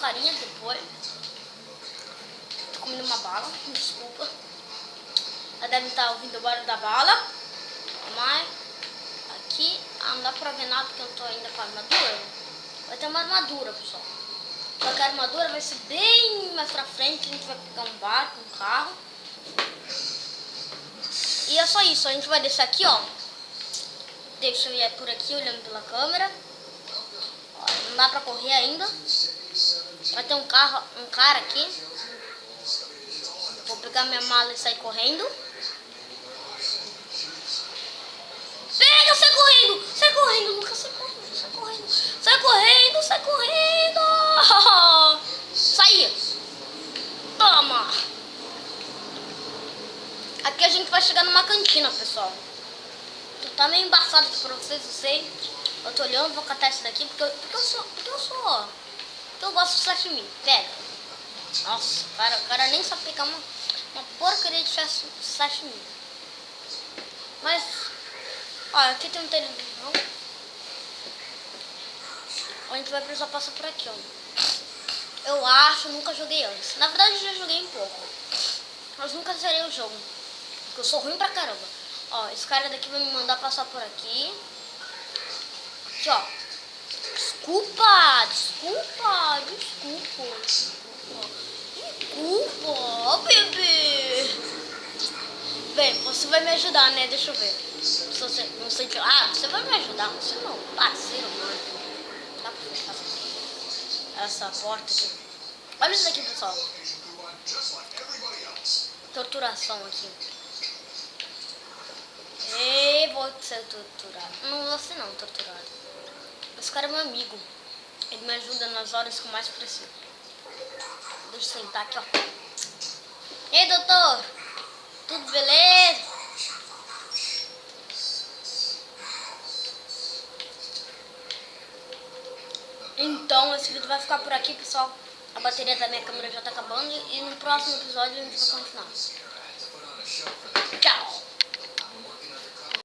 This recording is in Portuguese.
carinha depois. Tô comendo uma bala, desculpa. Ela deve estar ouvindo o barulho da bala. Mas aqui não dá pra ver nada porque eu tô ainda com a armadura. Vai ter uma armadura, pessoal. Só que a armadura vai ser bem mais pra frente. A gente vai pegar um barco, um carro. E é só isso, a gente vai descer aqui, ó. Deixa eu ir por aqui olhando pela câmera. Ó, não dá pra correr ainda. Vai ter um cara aqui. Vou pegar minha mala e sair correndo. Pega, sai correndo! Sai correndo, Lucas, sai correndo, sai correndo. Sai correndo, sai correndo! Saí! Toma! Aqui a gente vai chegar numa cantina, pessoal. Tá meio embaçado aqui pra vocês, eu sei. Eu tô olhando, vou catar esse daqui porque eu gosto de sashimi. Pega. Nossa, o cara nem sabe pegar uma porcaria de sashimi. Mas, ó, aqui tem um televisão. A gente vai precisar passar por aqui, ó. Eu acho, nunca joguei antes. Na verdade, eu já joguei um pouco. Mas nunca zerei o jogo. Porque eu sou ruim pra caramba. Ó, esse cara daqui vai me mandar passar por aqui. Aqui, ó. Desculpa. Ó, bebê. Bem, você vai me ajudar, né? Deixa eu ver. Se você não sei que... Ah, você vai me ajudar. Você não, parceiro, mano. Dá pra fechar essa porta aqui. Olha isso aqui, pessoal. Torturação aqui. E vou ser torturado. Não vou ser não, torturado. Esse cara é meu amigo. Ele me ajuda nas horas que eu mais preciso. Deixa eu sentar aqui, ó. Ei, doutor. Tudo beleza? Então, esse vídeo vai ficar por aqui, pessoal. A bateria da minha câmera já tá acabando. E no próximo episódio a gente vai continuar. Tchau.